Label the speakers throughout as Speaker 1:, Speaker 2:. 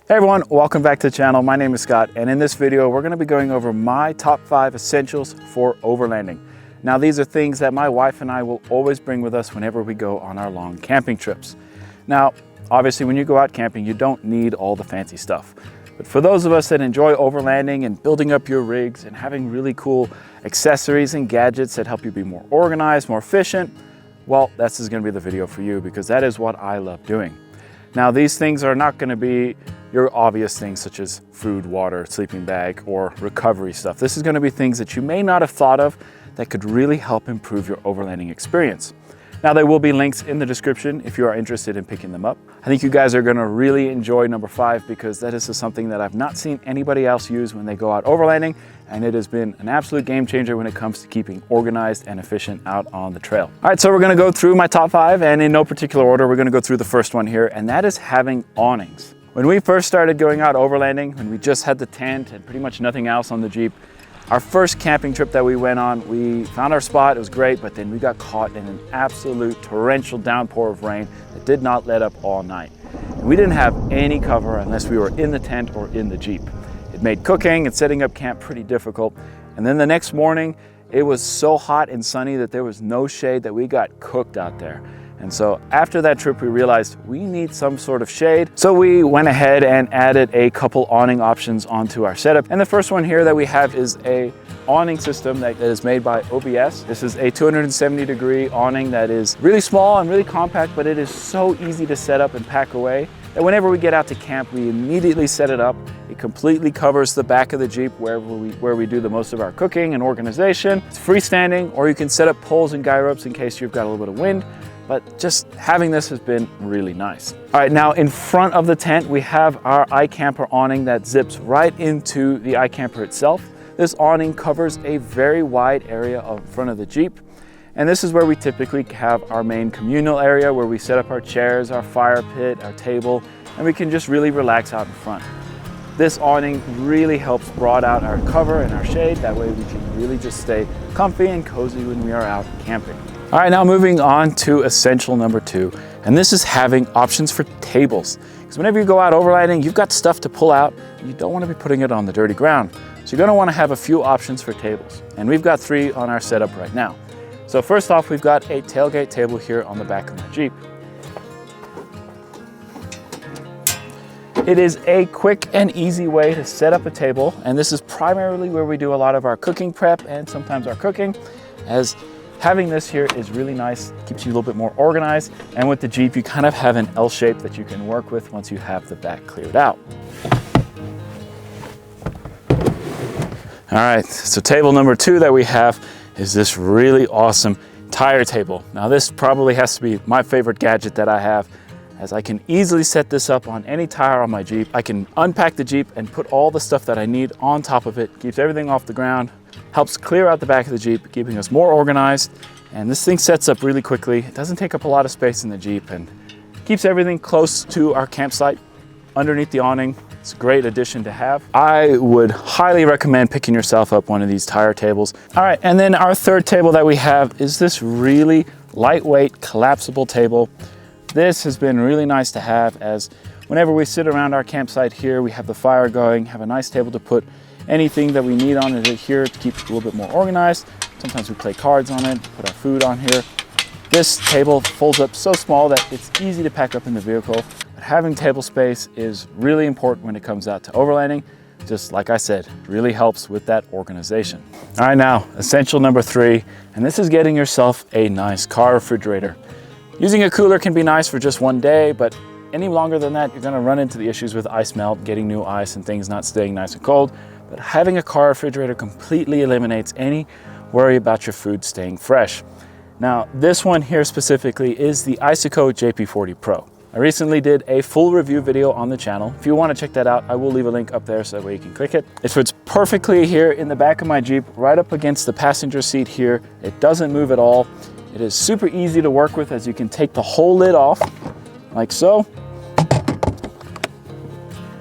Speaker 1: Hey everyone, welcome back to the channel. My name is Scott, and in this video we're going to be going over my top 5 essentials for overlanding. Now these are things that my wife and I will always bring with us whenever we go on our long camping trips. Now obviously when you go out camping you don't need all the fancy stuff, but for those of us that enjoy overlanding and building up your rigs and having really cool accessories and gadgets that help you be more organized, more efficient, well, this is going to be the video for you, because that is what I love doing. Now these things are not going to be your obvious things such as food, water, sleeping bag, or recovery stuff. This is going to be things that you may not have thought of that could really help improve your overlanding experience. Now there will be links in the description if you are interested in picking them up. I think you guys are going to really enjoy number 5, because that is something that I've not seen anybody else use when they go out overlanding, and it has been an absolute game changer when it comes to keeping organized and efficient out on the trail. All right, so we're going to go through my top 5, and in no particular order, we're going to go through the first one here, and that is having awnings. When we first started going out overlanding, when we just had the tent and pretty much nothing else on the Jeep, our first camping trip that we went on, we found our spot, it was great, but then we got caught in an absolute torrential downpour of rain that did not let up all night. And we didn't have any cover unless we were in the tent or in the Jeep. It made cooking and setting up camp pretty difficult. And then the next morning, it was so hot and sunny that there was no shade, that we got cooked out there. And so after that trip, we realized we need some sort of shade. So we went ahead and added a couple awning options onto our setup. And the first one here that we have is a awning system that is made by OBS. This is a 270-degree awning that is really small and really compact, but it is so easy to set up and pack away that whenever we get out to camp, we immediately set it up. It completely covers the back of the Jeep where we do the most of our cooking and organization. It's freestanding, or you can set up poles and guy ropes in case you've got a little bit of wind. But just having this has been really nice. All right, now in front of the tent, we have our ikamper awning that zips right into the ikamper itself. This awning covers a very wide area in front of the Jeep. And this is where we typically have our main communal area where we set up our chairs, our fire pit, our table, and we can just really relax out in front. This awning really helps broad out our cover and our shade. That way we can really just stay comfy and cozy when we are out camping. All right, now moving on to essential number 2, and this is having options for tables. Because whenever you go out overlanding, you've got stuff to pull out, and you don't want to be putting it on the dirty ground. So you're going to want to have a few options for tables. And we've got 3 on our setup right now. So first off, we've got a tailgate table here on the back of my Jeep. It is a quick and easy way to set up a table, and this is primarily where we do a lot of our cooking prep and sometimes our cooking, as having this here is really nice, keeps you a little bit more organized, and with the Jeep you kind of have an L shape that you can work with once you have the back cleared out. All right, so table number 2 that we have is this really awesome tire table. Now this probably has to be my favorite gadget that I have, as I can easily set this up on any tire on my Jeep. I can unpack the Jeep and put all the stuff that I need on top of it, keeps everything off the ground, helps clear out the back of the Jeep, keeping us more organized. And this thing sets up really quickly. It doesn't take up a lot of space in the Jeep and keeps everything close to our campsite underneath the awning. It's a great addition to have. I would highly recommend picking yourself up one of these tire tables. All right, and then our third table that we have is this really lightweight collapsible table. This has been really nice to have, as whenever we sit around our campsite here, we have the fire going, have a nice table to put anything that we need on it here to keep it a little bit more organized. Sometimes we play cards on it, put our food on here. This table folds up so small that it's easy to pack up in the vehicle. But having table space is really important when it comes out to overlanding. Just like I said, it really helps with that organization. All right, now essential number 3, and this is getting yourself a nice car refrigerator. Using a cooler can be nice for just one day, but any longer than that, you're gonna run into the issues with ice melt, getting new ice and things not staying nice and cold. But having a car refrigerator completely eliminates any worry about your food staying fresh. Now, this one here specifically is the Iceco JP40 Pro. I recently did a full review video on the channel. If you want to check that out, I will leave a link up there so that way you can click it. It fits perfectly here in the back of my Jeep, right up against the passenger seat here. It doesn't move at all. It is super easy to work with, as you can take the whole lid off, like so.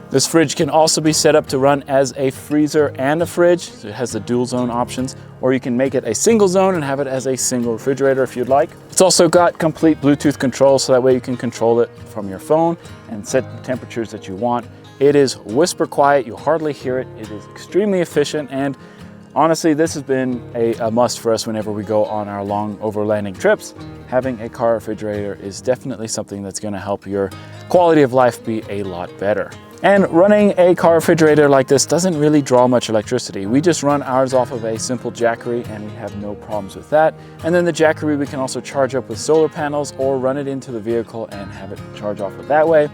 Speaker 1: This fridge can also be set up to run as a freezer and a fridge, so it has the dual zone options, or you can make it a single zone and have it as a single refrigerator if you'd like. It's also got complete Bluetooth control, so that way you can control it from your phone and set the temperatures that you want. It is whisper quiet, you hardly hear it. It is extremely efficient, and honestly, this has been a must for us whenever we go on our long overlanding trips. Having a car refrigerator is definitely something that's going to help your quality of life be a lot better. And running a car refrigerator like this doesn't really draw much electricity. We just run ours off of a simple Jackery and we have no problems with that. And then the Jackery we can also charge up with solar panels or run it into the vehicle and have it charge off it that way.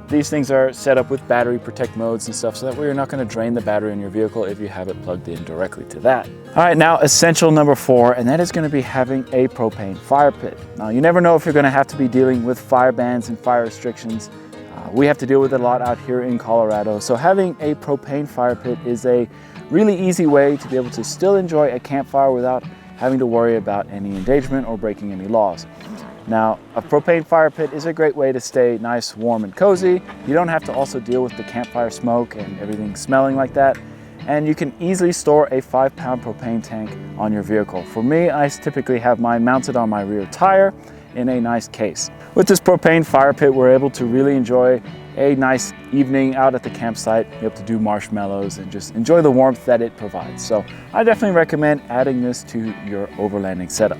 Speaker 1: These things are set up with battery protect modes and stuff so that way you're not going to drain the battery in your vehicle if you have it plugged in directly to that. All right, now essential number 4, and that is going to be having a propane fire pit. Now you never know if you're going to have to be dealing with fire bans and fire restrictions. We have to deal with it a lot out here in Colorado, so having a propane fire pit is a really easy way to be able to still enjoy a campfire without having to worry about any endangerment or breaking any laws. Now, a propane fire pit is a great way to stay nice, warm, and cozy. You don't have to also deal with the campfire smoke and everything smelling like that. And you can easily store a 5-pound propane tank on your vehicle. For me, I typically have mine mounted on my rear tire in a nice case. With this propane fire pit, we're able to really enjoy a nice evening out at the campsite, be able to do marshmallows and just enjoy the warmth that it provides. So I definitely recommend adding this to your overlanding setup.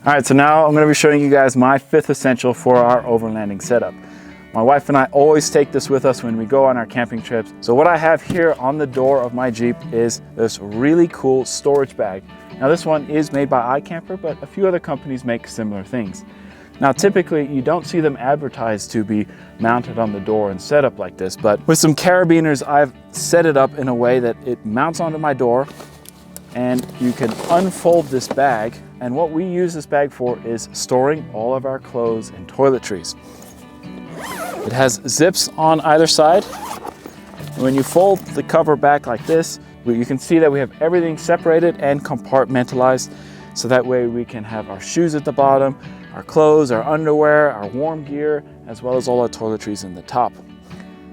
Speaker 1: All right, so now I'm going to be showing you guys my 5th essential for our overlanding setup. My wife and I always take this with us when we go on our camping trips. So what I have here on the door of my Jeep is this really cool storage bag. Now this one is made by ikamper, but a few other companies make similar things. Now typically you don't see them advertised to be mounted on the door and set up like this, but with some carabiners I've set it up in a way that it mounts onto my door and you can unfold this bag. And what we use this bag for is storing all of our clothes and toiletries. It has zips on either side. When you fold the cover back like this, you can see that we have everything separated and compartmentalized. So that way we can have our shoes at the bottom, our clothes, our underwear, our warm gear, as well as all our toiletries in the top.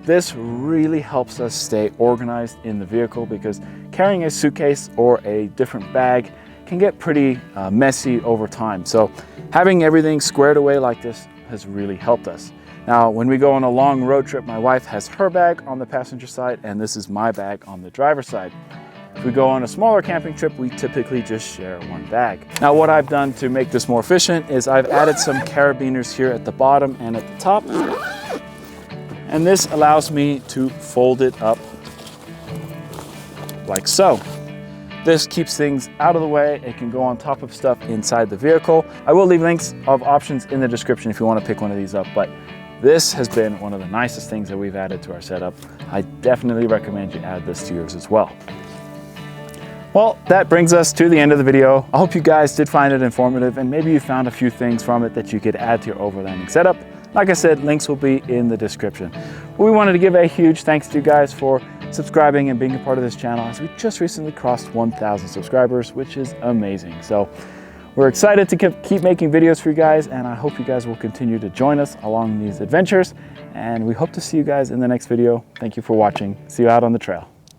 Speaker 1: This really helps us stay organized in the vehicle because carrying a suitcase or a different bag can get pretty messy over time. So having everything squared away like this has really helped us. Now, when we go on a long road trip, my wife has her bag on the passenger side and this is my bag on the driver's side. If we go on a smaller camping trip, we typically just share one bag. Now, what I've done to make this more efficient is I've added some carabiners here at the bottom and at the top. And this allows me to fold it up like so. This keeps things out of the way. It can go on top of stuff inside the vehicle. I will leave links of options in the description if you want to pick one of these up, but this has been one of the nicest things that we've added to our setup. I definitely recommend you add this to yours as well. Well, that brings us to the end of the video. I hope you guys did find it informative and maybe you found a few things from it that you could add to your overlanding setup. Like I said, links will be in the description. We wanted to give a huge thanks to you guys for subscribing and being a part of this channel as we just recently crossed 1,000 subscribers, which is amazing. So we're excited to keep making videos for you guys, and I hope you guys will continue to join us along these adventures, and we hope to see you guys in the next video. Thank you for watching. See you out on the trail.